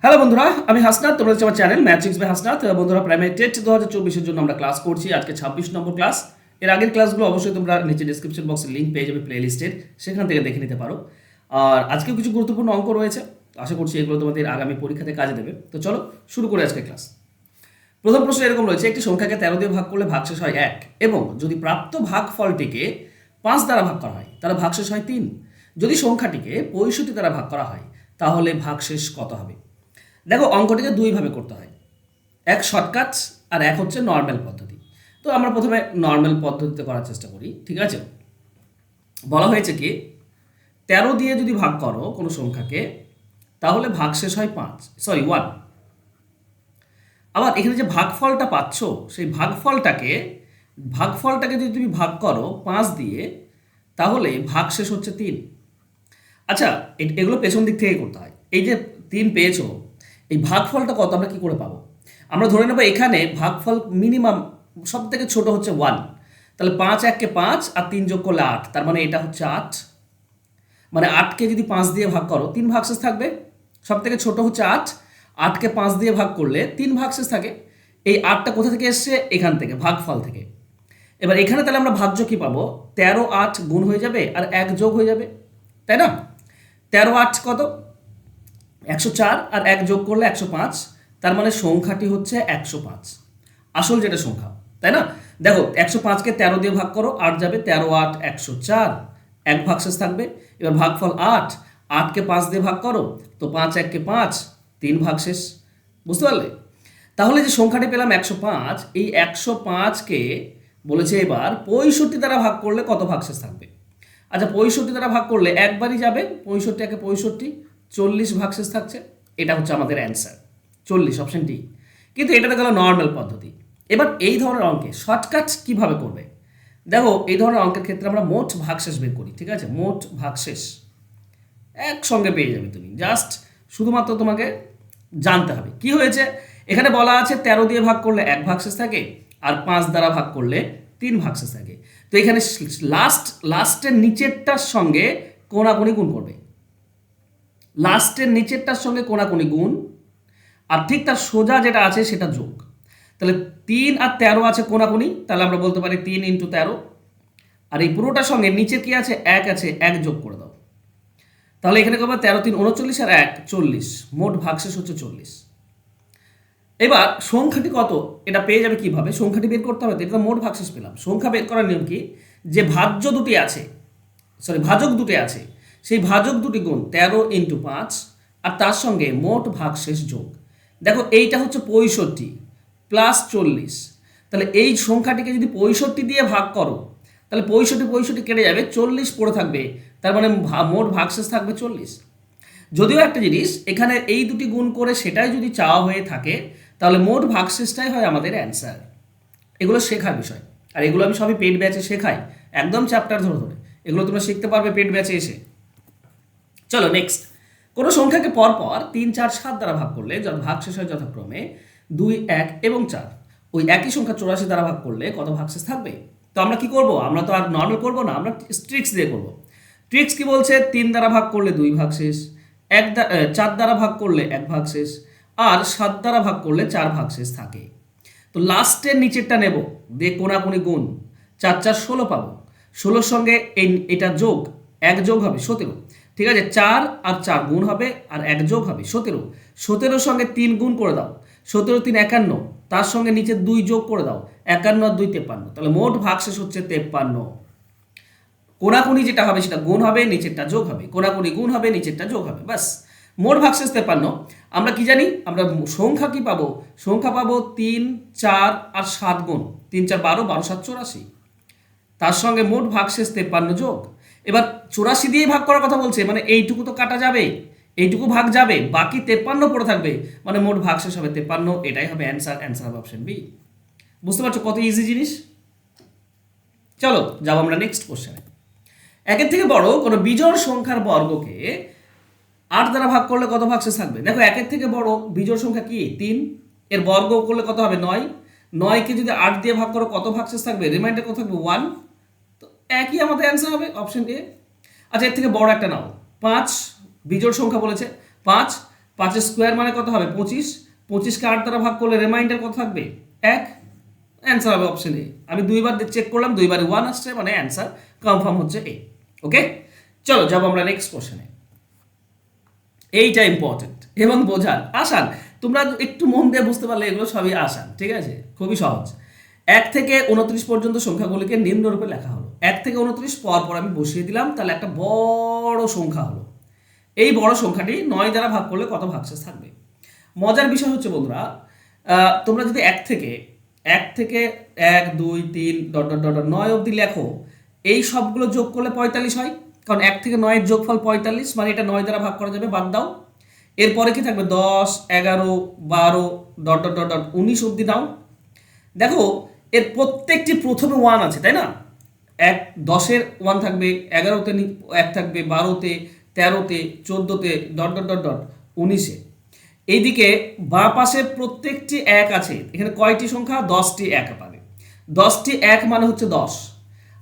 Hello বন্ধুরা, আমি হাসনাত। তোমরা হচ্ছে আমার চ্যানেল ম্যাথিক্স বাই হাসনাত। বন্ধুরা, প্রাইমারি টেট 2024-এর জন্য আমরা ক্লাস করছি। আজকে 26 নম্বর ক্লাস। এর আগের ক্লাসগুলো অবশ্যই তোমরা নিচে ডিসক্রিপশন বক্সে লিঙ্ক পেয়ে যাবে প্লে লিস্টের, সেখান থেকে দেখে নিতে পারো। আর আজকেও কিছু গুরুত্বপূর্ণ অঙ্ক রয়েছে, আশা করছি এগুলো তোমাদের আগামী পরীক্ষাতে কাজে দেবে। তো চলো শুরু করে আজকের ক্লাস। প্রথম প্রশ্ন এরকম রয়েছে: একটি সংখ্যাকে 13 দিয়ে ভাগ করলে ভাগশেষ হয় 1, এবং যদি প্রাপ্ত ভাগফলটিকে 5 দ্বারা ভাগ করা হয় তাহলে ভাগশেষ হয় 3। যদি সংখ্যাটিকে 65 দ্বারা ভাগ করা হয় তাহলে ভাগশেষ কত হবে? দেখো, অঙ্কটিকে দুইভাবে করতে হয়, এক শর্টকাট আর এক হচ্ছে নর্মাল পদ্ধতি। তো আমরা প্রথমে নর্মাল পদ্ধতিতে করার চেষ্টা করি, ঠিক আছে? বলা হয়েছে কি, 13 দিয়ে যদি ভাগ করো কোনো সংখ্যাকে তাহলে ভাগশেষ হয় 1। আবার এখানে যে ভাগফলটা পাচ্ছ সেই ভাগফলটাকে যদি তুমি ভাগ করো 5 দিয়ে তাহলে ভাগশেষ হচ্ছে 3। আচ্ছা, এগুলো পেছন দিক থেকে করতে হয়। এই যে 3 পেয়েছো, এই ভাগফলটা কত আমরা কি করে পাবো? আমরা ধরে নেবো এখানে ভাগফল মিনিমাম সব থেকে ছোট হচ্ছে 1। তাহলে 5 1-কে 5 আর 3 যোগ করলে 8, তার মানে এটা হচ্ছে 8। মানে 8কে যদি 5 দিয়ে ভাগ করো 3 ভাগশেষ থাকবে। সব থেকে ছোট হচ্ছে 8, 8কে 5 দিয়ে ভাগ করলে 3 ভাগশেষ থাকে। এই 8টা কোথা থেকে এসছে? এখান থেকে, ভাগফল থেকে। এবার এখানে তাহলে আমরা ভাজ্য কি পাবো? 13 8 গুণ হয়ে যাবে আর 1 যোগ হয়ে যাবে, তাই না? 13 8 কত? 104, আর 1 যোগ করলে 105। তার মানে সংখ্যাটি হচ্ছে 105, আসল যেটা সংখ্যা, তাই না? দেখো, 105কে 13 দিয়ে ভাগ করো, 8 যাবে, 13 8 104, 1 ভাগশেষ থাকবে। এবার ভাগফল 8, 8কে 5 দিয়ে ভাগ করো, তো 5 1-কে 5, 3 ভাগশেষ। বুঝতে পারলে? তাহলে যে সংখ্যাটি পেলাম 105, এই 105কে বলেছে এবার 65 দ্বারা ভাগ করলে কত ভাগশেষ থাকবে? আচ্ছা, 65 দ্বারা ভাগ করলে একবারই যাবে, 65 1-কে 65, 40 ভাগশেষ থাকছে। এটা হচ্ছে আমাদের অ্যান্সার 40, অপশন ডি। কিন্তু এটা তো গেল নর্মাল পদ্ধতি। এবার এই ধরনের অঙ্কে শর্টকাট কিভাবে করবে? দেখো, এই ধরনের অঙ্কের ক্ষেত্রে আমরা মোট ভাগশেষ বের করি, ঠিক আছে? মোট ভাগশেষ একসঙ্গে পেয়ে যাবে তুমি, জাস্ট শুধুমাত্র তোমাকে জানতে হবে কি হয়েছে। এখানে বলা আছে 13 দিয়ে ভাগ করলে 1 ভাগশেষ থাকে, আর 5 দ্বারা ভাগ করলে 3 ভাগশেষ থাকে। তো এখানে লাস্টের নিচেরটার সঙ্গে কোনাকুনি গুণ করবে, লাস্টের নিচেরটার সঙ্গে কোনাকুনি গুণ, আর ঠিক তার সোজা যেটা আছে সেটা যোগ। তাহলে 3 আর 13 আছে কোনাকুনি, তাহলে আমরা বলতে পারি 3 × 13। আর এই পুরোটার সঙ্গে নিচের কি আছে? 1 আছে, 1 যোগ করে দাও। তাহলে এখানে কবে? 13 3 39 আর 1 40, মোট ভাগশেষ হচ্ছে 40। এবার সংখ্যাটি কত এটা পেয়ে যাবে কিভাবে? সংখ্যাটি বের করতে হবে, এটা তো মোট ভাগশেষ পেলাম। সংখ্যা বের করার নিয়ম কি? যে ভাজক দুটি আছে, সেই ভাজক দুটি গুণ 13 × 5, আর তার সঙ্গে মোট ভাগশেষ যোগ। দেখো, এইটা হচ্ছে 65 প্লাস 40। তাহলে এই সংখ্যাটিকে যদি 65 দিয়ে ভাগ করো তাহলে 65 কেটে যাবে, 40 পড়ে থাকবে। তার মানে মোট ভাগশেষ থাকবে 40। যদিও একটা জিনিস, এখানে এই দুটি গুণ করে সেটাই যদি চাওয়া হয়ে থাকে তাহলে মোট ভাগশেষটাই হয় আমাদের অ্যান্সার। এগুলো শেখার বিষয়, আর এগুলো আমি সবই পেড ব্যাচে শেখাই, একদম চ্যাপ্টার ধরে ধরে। এগুলো তোমরা শিখতে পারবে পেড ব্যাচে এসে। চলো নেক্সট। কোনো সংখ্যাকে পরপর 3 4 7 দ্বারা ভাগ করলে ভাগশেষ হয় যথাক্রমে 2 1 এবং 4। ওই একই সংখ্যা 84 দ্বারা ভাগ করলে কত ভাগশেষ থাকবে? তো আমরা কি করব? আমরা তো আর নর্মাল করব না, আমরা ট্রিক্স দিয়ে করব। ট্রিক্স কি বলছে? 3 দ্বারা ভাগ করলে 2 ভাগশেষ, 4 দ্বারা ভাগ করলে 1 ভাগশেষ, আর 7 দ্বারা ভাগ করলে 4 ভাগশেষ থাকে। তো লাস্টের নিচেরটা নেব, দিয়ে কোনাকুনি গুণ, 4 4 16 পাবো। 16-র সঙ্গে এটা যোগ, 1 যোগ হবে 17। ঠিক আছে, 4 আর 4 গুণ হবে, আর 1 যোগ হবে 17। 17-র সঙ্গে 3 গুণ করে দাও, 17 3 51, তার সঙ্গে নিচে 2 যোগ করে দাও, 51 আর 2 53। তাহলে মোট ভাগশেষ হচ্ছে 53। কোনাকুনি যেটা হবে সেটা গুণ হবে, নিচেরটা যোগ হবে, কোনাকুনি গুণ হবে, নিচেরটা যোগ হবে, ব্যাস মোট ভাগশেষ 53। আমরা কি জানি? আমরা সংখ্যা কি পাবো? সংখ্যা পাবো 3 4 আর 7 গুণ, 3 4 12, 12 7 84। তার সঙ্গে মোট ভাগশেষ 53 যোগ। এবার 84 দিয়েই ভাগ করার কথা বলছে, মানে এইটুকু তো কাটা যাবে, এইটুকু ভাগ যাবে, বাকি 53 পড়ে থাকবে, মানে মোট ভাগশেষ হবে 53। এটাই হবে অ্যান্সার, অ্যান্সার হবে অপশন বি। বুঝতে পারছো কত ইজি জিনিস? চলো যাবো আমরা নেক্সট কোশ্চেনে। একের থেকে বড় কোনো বিজোড় সংখ্যার বর্গকে 8 দ্বারা ভাগ করলে কত ভাগশেষ থাকবে? দেখো, একের থেকে বড় বিজোড় সংখ্যা কি? 3। এর বর্গ করলে কত হবে? 9। 9কে যদি 8 দিয়ে ভাগ করো কত ভাগশেষ থাকবে? রিমাইন্ডার কত থাকবে? 1। তো একই আমাদের অ্যান্সার হবে অপশন এ। আচ্ছা, এর থেকে বড় একটা নাও, 5। বিজোড় সংখ্যা বলেছে 5, 5 স্কোয়ার মানে কত হবে 25, 25কে 8 দ্বারা ভাগ করলে রিমাইন্ডার কত থাকবে 1, অ্যান্সার হবে অপশন এ। আমি দুইবার চেক করলাম, দুইবারে 1 আসছে, মানে অ্যান্সার কনফার্ম হচ্ছে এ। ওকে, চলো যাব আমরা নেক্সট কোশ্চেনে। এইটা ইম্পর্টেন্ট এবং বোঝার আসান, তোমরা একটু মন দিয়ে বুঝতে পারলে এগুলো সবই আসান, ঠিক আছে, খুবই সহজ। 1 থেকে 29 পর্যন্ত সংখ্যাগুলিকে নিম্নরূপে লেখা হলো। 1 থেকে 29 পর আমি বসিয়ে দিলাম, তাহলে একটা বড় সংখ্যা হলো। এই বড় সংখ্যাটি 9 দ্বারা ভাগ করলে কত ভাগশেষ থাকবে? মজার বিষয় হচ্ছে বন্ধুরা, তোমরা যদি 1 থেকে 1 2 3 ডট ডট ডট 9 অবধি লেখো, এই সবগুলো যোগ করলে 45 হয়, কারণ 1 থেকে 9 এর যোগফল 45, মানে এটা 9 দ্বারা ভাগ করা যাবে, বাদ দাও। এরপরে কি থাকবে 10 11 12 ডট ডট ডট ডট 19 অবধি দাও। দেখো এর প্রত্যেকটি প্রথমে 1 আছে, তাই না? 10-এর 1 থাকবে, 11তে 1 থাকবে, 12তে 13তে 14তে ডট ডট ডট ডট 19-এ। এইদিকে বাঁ পাশে প্রত্যেকটি 1 আছে, এখানে কয়টি সংখ্যা? 10টি 1 পাবে। 10টি 1 মানে হচ্ছে 10।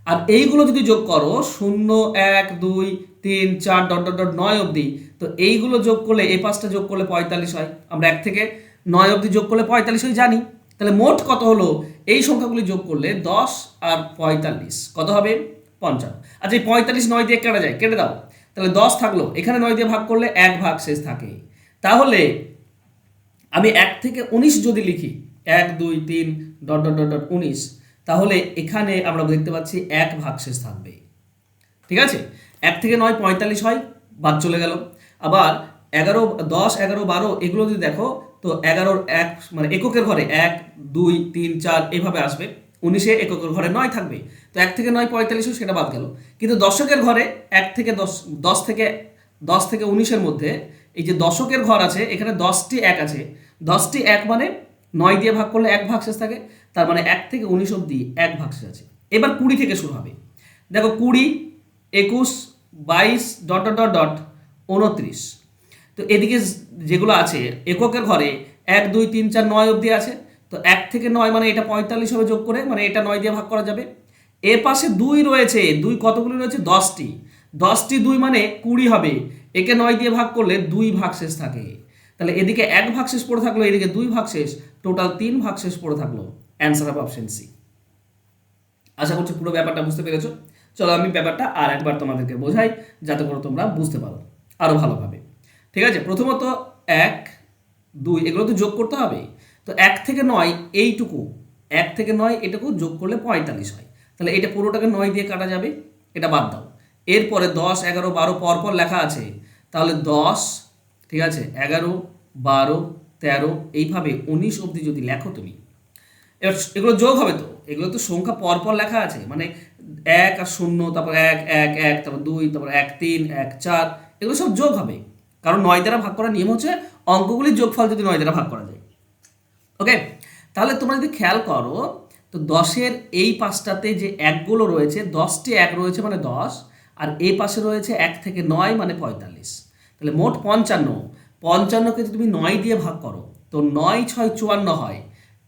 আর এইগুলো যদি যোগ করো 0 1 2 3 4 ডট ডট ডট 9 অবধি, তো এইগুলো যোগ করলে এই পাঁচটা যোগ করলে 45 হয়। আমরা 1 থেকে 9 অবধি যোগ করলে 45 হয় জানি। তাহলে মোট কত হলো? এই সংখ্যাগুলি যোগ করলে 10 আর 45 কত হবে? 55। আচ্ছা, এই 45 9 দিয়ে কেটে যায়, কেটে দাও। তাহলে 10 থাকলো, এখানে 9 দিয়ে ভাগ করলে 1 ভাগ শেষ থাকে। তাহলে আমি 1 থেকে 19 যদি লিখি, 1 2 3 ডট ডট ডট ডট 19, তাহলে এখানে আমরা দেখতে পাচ্ছি 1 ভাগশেষ থাকবে। ঠিক আছে, 1 থেকে 9 45 হয়, বাদ চলে গেল। আবার 11 10 11 12 এগুলো যদি দেখো, তো 11-র 1 মানে এককের ঘরে 1 2 3 4 এভাবে আসবে। 19-এ এককের ঘরে 9 থাকবে, তো 1 থেকে 9 45, সেটা বাদ গেল। কিন্তু দশকের ঘরে 1 থেকে 10 থেকে 19-এর মধ্যে এই যে দশকের ঘর আছে, এখানে 10টি 1 আছে। 10টি 1 মানে 9 দিয়ে ভাগ করলে 1 ভাগশেষ থাকে, তার মানে 1 থেকে 19 অবধি 1 ভাগশেষ আছে। এবার 20 থেকে শুরু হবে। দেখো 20 21 22 ডট ডট ডট ডট 29, তো এদিকে যেগুলো আছে এককের ঘরে 1 2 3 4 9 অবধি আছে, তো 1 থেকে 9 মানে এটা 45 হবে যোগ করে, মানে এটা 9 দিয়ে ভাগ করা যাবে। এর পাশে 2 রয়েছে, 2 কতগুলো রয়েছে? 10টি। 10টি 2 মানে 20 হবে, একে 9 দিয়ে ভাগ করলে 2 ভাগশেষ থাকে। তাহলে এদিকে 1 ভাগশেষ পড়ে থাকলো, এদিকে 2 ভাগশেষ, টোটাল 3 ভাগশেষ পড়ে থাকলো। অ্যান্সার হবে অপশন সি। আশা করছি পুরো ব্যাপারটা বুঝতে পেরেছো। চলো আমি ব্যাপারটা আর একবার তোমাদেরকে বোঝাই, যাতে করে তোমরা বুঝতে পারো আরো ভালোভাবে। ঠিক আছে, প্রথমত 1 2 এগুলো তো যোগ করতে হবে। তো 1 থেকে 9 এইটুকু, 1 থেকে 9 এটুকু যোগ করলে 45 হয়। তাহলে এটা পুরোটাকে 9 দিয়ে কাটা যাবে, এটা বাদ দাও। এরপরে 10 11 12 পরপর লেখা আছে, তাহলে 10, ঠিক আছে, 11 12 13 এইভাবে 19 অবধি যদি লেখো তুমি, এবার এগুলো যোগ হবে, তো এগুলো তো সংখ্যা পরপর লেখা আছে, মানে 1 আর 0, তারপর 1 1 1, তারপর 2, তারপর 1 3 1 4, এগুলো সব যোগ হবে। কারণ 9 দ্বারা ভাগ করার নিয়ম হচ্ছে অঙ্কগুলির যোগফল যদি 9 দ্বারা ভাগ করা যায়। ওকে, তাহলে তোমরা যদি খেয়াল করো, তো 10-এর এই পাশটাতে যে 1গুলো রয়েছে, 10টি 1 রয়েছে মানে 10, আর এই পাশে রয়েছে 1 থেকে 9 মানে 45। তাহলে মোট 55। 55কে যদি তুমি 9 দিয়ে ভাগ করো, তো 9 6 54 হয়,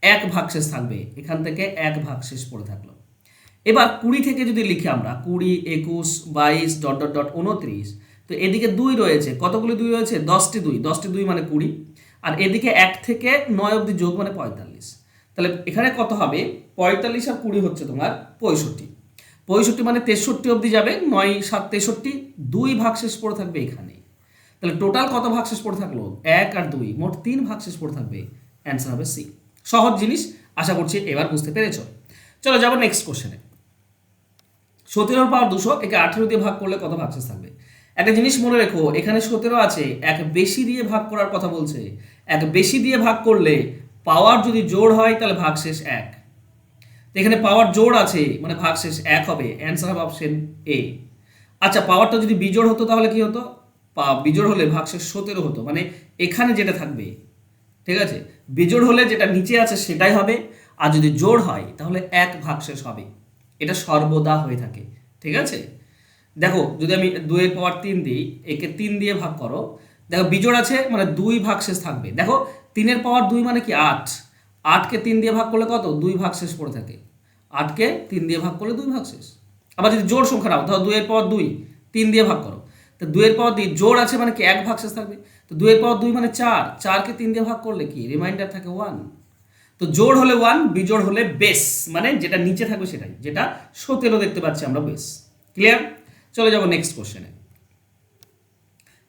1 ভাগশেষ থাকবে, এখান থেকে 1 ভাগশেষ পড়ে থাকলো। এবার 20 থেকে যদি লিখি আমরা, 20 21 22 ডট ডট ডট 29, তো এদিকে 2 রয়েছে, কতগুলি 2 রয়েছে? 10টি 2, 10টি 2 মানে 20, আর এদিকে 1 থেকে 9 অবধি যোগ মানে 45। তাহলে এখানে কত হবে? 45 আর 20 হচ্ছে তোমার 65। 65 মানে 63 অবধি যাবে, 9 7 63, 2 ভাগশেষ পড়ে থাকবে এখানে। তাহলে টোটাল কত ভাগশেষ পড়ে থাকলো? 1 আর 2, মোট 3 ভাগশেষ পড়ে থাকবে। অ্যান্সার হবে সি। সহজ জিনিস, আশা করছি এবার বুঝতে পেরেছো। চলো যাবো নেক্সট কোশ্চেনে। 17 পাওয়ার 200, একে 18 দিয়ে ভাগ করলে কত ভাগশেষ থাকবে? একটা জিনিস মনে রেখো, এখানে 17 আছে, এক বেশি দিয়ে ভাগ করার কথা বলছে। এক বেশি দিয়ে ভাগ করলে পাওয়ার যদি জোড় হয়, তাহলে ভাগশেষ 1। তো এখানে পাওয়ার জোড় আছে, মানে ভাগশেষ 1 হবে। অ্যান্সার হবে অপশন এ। আচ্ছা, পাওয়ারটা যদি বিজোড় হতো তাহলে কি হতো? বিজোড় হলে ভাগশেষ 17 হতো, মানে এখানে যেটা থাকবে। ঠিক আছে, বিজোড় হলে যেটা নিচে আছে সেটাই হবে, আর যদি জোড় হয় তাহলে 1 ভাগশেষ হবে। এটা সর্বদা হয়ে থাকে। ঠিক আছে, দেখো যদি আমি 2 পাওয়ার 3 দিই, একে 3 দিয়ে ভাগ করো, দেখো বিজোড় আছে মানে 2 ভাগশেষ থাকবে। দেখো 3 পাওয়ার 2 মানে কি 8, 8কে 3 দিয়ে ভাগ করলে কত? 2 ভাগশেষ পড়ে থাকে। 8কে 3 দিয়ে ভাগ করলে 2 ভাগশেষ। আবার যদি জোড় সংখ্যা নাও, ধরো 2 পাওয়ার 2 3 দিয়ে ভাগ করো, তো 2 এর পাওয়ার 2 জোড় আছে মানে কি 1 ভাগশেষ থাকবে। তো 2 এর পাওয়ার 2 মানে 4, 4কে 3 দিয়ে ভাগ করলে কি রিমাইন্ডার থাকে 1। তো জোড় হলে 1, বিজোড় হলে বেস, মানে যেটা নিচে থাকবে সেটাই, যেটা সতেরো দেখতে পাচ্ছি আমরা বেস। ক্লিয়ার? চলে যাবো নেক্সট কোশ্চেনে।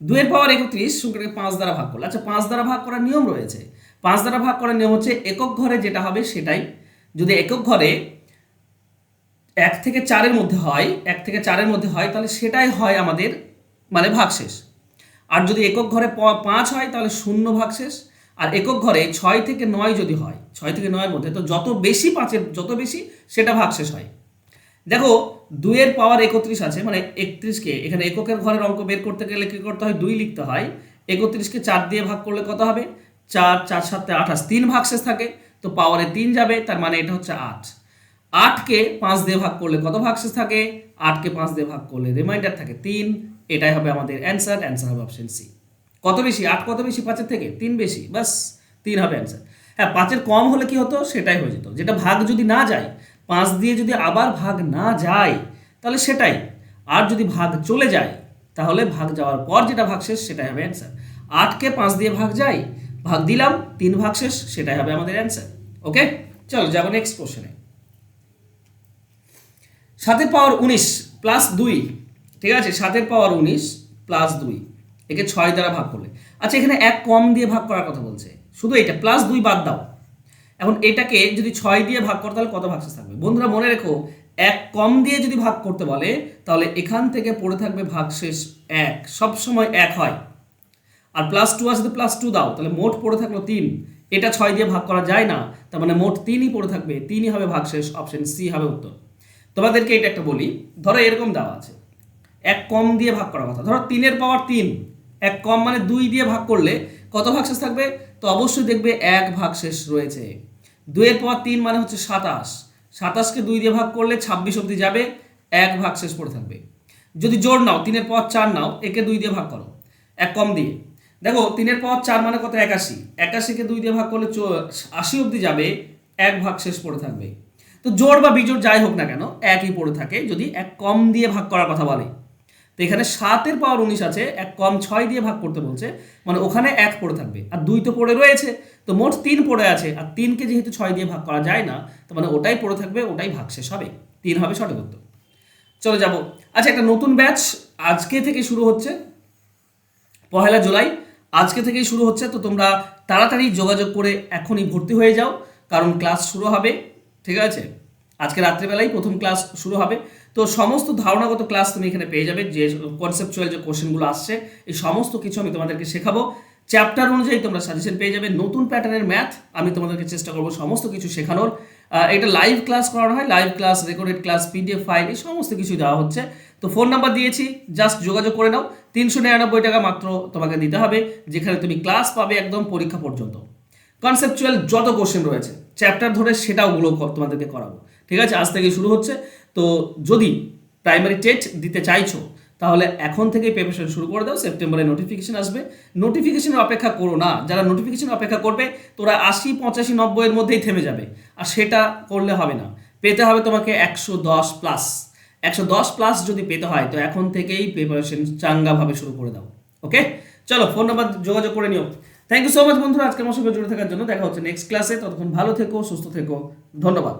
2 এর পাওয়ার 31 সংখ্যাটাকে 5 দ্বারা ভাগ করলে। আচ্ছা 5 দ্বারা ভাগ করার নিয়ম রয়েছে। 5 দ্বারা ভাগ করার নিয়ম হচ্ছে একক ঘরে যেটা হবে সেটাই। যদি একক ঘরে 1 থেকে 4-এর মধ্যে হয়, 1 থেকে 4-এর মধ্যে হয়, তাহলে সেটাই হয় আমাদের মানে ভাগশেষ। আর যদি একক ঘরে 5 হয় তাহলে 0 ভাগশেষ। আর একক ঘরে 6 থেকে 9 যদি হয়, 6 থেকে 9-এর মধ্যে, তো যত বেশি 5-এর যত বেশি সেটা ভাগশেষ হয়। দেখো 2 এর পাওয়ার 31 আছে মানে 31কে এখানে এককের ঘরের অঙ্ক বের করতে গেলে কি করতে হয়, 2 লিখতে হয়। 31কে 4 দিয়ে ভাগ করলে কত হবে, 4, 4 7 28, 3 ভাগশেষ থাকে, তো পাওয়ারে 3 যাবে, তার মানে এটা হচ্ছে 8। 8কে 5 দিয়ে ভাগ করলে কত ভাগশেষ থাকে, 8কে 5 দিয়ে ভাগ করলে রিমাইন্ডার থাকে 3। এটাই হবে আমাদের অ্যান্সার, অ্যান্সার হবে অপশন সি। কত বেশি, 8 কত বেশি 5-এর থেকে, 3 বেশি, বাস 3 হবে অ্যান্সার। হ্যাঁ 5-এর কম হলে কি হতো, সেটাই হয়ে যেত, যেটা ভাগ যদি না যায়, 5 দিয়ে যদি আবার ভাগ না যায় তাহলে সেটাই। আর যদি ভাগ চলে যায় তাহলে ভাগ যাওয়ার পর যেটা ভাগশেষ সেটাই হবে অ্যান্সার। 8কে 5 দিয়ে ভাগ যায়, ভাগ দিলাম, 3 ভাগশেষ, সেটাই হবে আমাদের অ্যান্সার। ওকে, চলো যাবো নেক্সট কোশ্চেনে। 7 এর পাওয়ার 19 প্লাস 2, ঠিক আছে, 7 এর পাওয়ার 19 প্লাস 2 একে 6 দ্বারা ভাগ করলে। আচ্ছা এখানে 1 কম দিয়ে ভাগ করার কথা বলছে, শুধু এটা প্লাস 2 বাদ দাও। এখন এটাকে যদি 6 দিয়ে ভাগ করো তাহলে কত ভাগশেষ থাকবে? বন্ধুরা মনে রেখো, 1 কম দিয়ে যদি ভাগ করতে বলে তাহলে এখান থেকে পড়ে থাকবে ভাগশেষ 1, সবসময় 1 হয়। আর প্লাস 2 আছে তো প্লাস 2 দাও, তাহলে মোট পড়ে থাকলো 3। এটা 6 দিয়ে ভাগ করা যায় না, তার মানে মোট 3ই পড়ে থাকবে, 3ই হবে ভাগশেষ, অপশন সি হবে উত্তর। তোমাদেরকে এটা একটা বলি, ধরো এরকম দেওয়া আছে, 1 কম দিয়ে ভাগ করার কথা, ধরো 3 এর পাওয়ার 3, 1 কম মানে 2 দিয়ে ভাগ করলে কত ভাগশেষ থাকবে? তো অবশ্যই দেখবে 1 ভাগশেষ রয়েছে। 2 এর পাওয়ার 3 মানে হচ্ছে 27, 27কে 2 দিয়ে ভাগ করলে 26 অবধি যাবে, 1 ভাগশেষ পড়ে থাকবে। যদি জোড় নাও, 3 এর পাওয়ার 4 নাও, একে 2 দিয়ে ভাগ করো 1 কম দিয়ে, দেখো 3 এর পাওয়ার 4 মানে কত, 81, 81কে 2 দিয়ে ভাগ করলে 80 অবধি যাবে, 1 ভাগশেষ পড়ে থাকবে। তো জোড় বা বিজোড় যাই হোক না কেন, একই পড়ে থাকে যদি 1 কম দিয়ে ভাগ করার কথা বলে। তো এখানে 7 এর পাওয়ার 19 আছে, 1 কম 6 দিয়ে ভাগ করতে বলছে, মানে ওখানে 1 পড়ে থাকবে, আর 2 তো পড়ে রয়েছে, তো মোট 3 পড়ে আছে, আর 3কে যেহেতু 6 দিয়ে ভাগ করা যায় না, তো মানে ওটাই পড়ে থাকবে, ওটাই ভাগশেষ হবে, 3 হবে সঠিক উত্তর। চলে যাব। আচ্ছা একটা নতুন ব্যাচ আজকে থেকে শুরু হচ্ছে, 1 জুলাই আজকে থেকেই শুরু হচ্ছে, তো তোমরা তাড়াতাড়ি যোগাযোগ করে এখনই ভর্তি হয়ে যাও, কারণ ক্লাস শুরু হবে, ঠিক আছে, আজকে রাত্রিবেলাই প্রথম ক্লাস শুরু হবে। তো সমস্ত ধারণাগত ক্লাস তুমি এখানে পেয়ে যাবে, যে কনসেপচুয়াল যে কোশ্চেনগুলো আসছে এই সমস্ত কিছু আমি তোমাদেরকে শেখাবো, চ্যাপ্টার অনুযায়ী তোমরা সাজেশন পেয়ে যাবে, নতুন প্যাটার্নের ম্যাথ আমি তোমাদেরকে চেষ্টা করবো সমস্ত কিছু শেখানোর। এটা লাইভ ক্লাস করানো হয়, live class, recorded class, PDF file, এই সমস্ত কিছুই দেওয়া হচ্ছে। তো ফোন নাম্বার দিয়েছি, জাস্ট যোগাযোগ করে নাও, 399 টাকা মাত্র তোমাকে দিতে হবে, যেখানে তুমি ক্লাস পাবে একদম পরীক্ষা পর্যন্ত। কনসেপচুয়াল যত কোশ্চেন রয়েছে চ্যাপ্টার ধরে সেটাওগুলো তোমাদেরকে করাবো, ঠিক আছে, আজ থেকে শুরু হচ্ছে। তো যদি প্রাইমারি টেট দিতে চাইছো তাহলে এখন থেকেই প্রিপারেশন শুরু করে দাও, সেপ্টেম্বরে নোটিফিকেশন আসবে, নোটিফিকেশনের অপেক্ষা করো না, যারা নোটিফিকেশন অপেক্ষা করবে তোরা 80, 85, 90 এর মধ্যেই থেমে যাবে, আর সেটা করলে হবে না, পেতে হবে তোমাকে 110 প্লাস। 110 প্লাস যদি পেতে হয় তো এখন থেকেই প্রিপারেশন চাঙ্গাভাবে শুরু করে দাও। ওকে, চলো ফোন নাম্বার যোগাযোগ করে নিও। থ্যাংক ইউ সো মাচ বন্ধুরা আজকের আমার সঙ্গে জুড়ে থাকার জন্য। দেখা হচ্ছে নেক্সট ক্লাসে, ততক্ষণ ভালো থেকো, সুস্থ থেকো, ধন্যবাদ।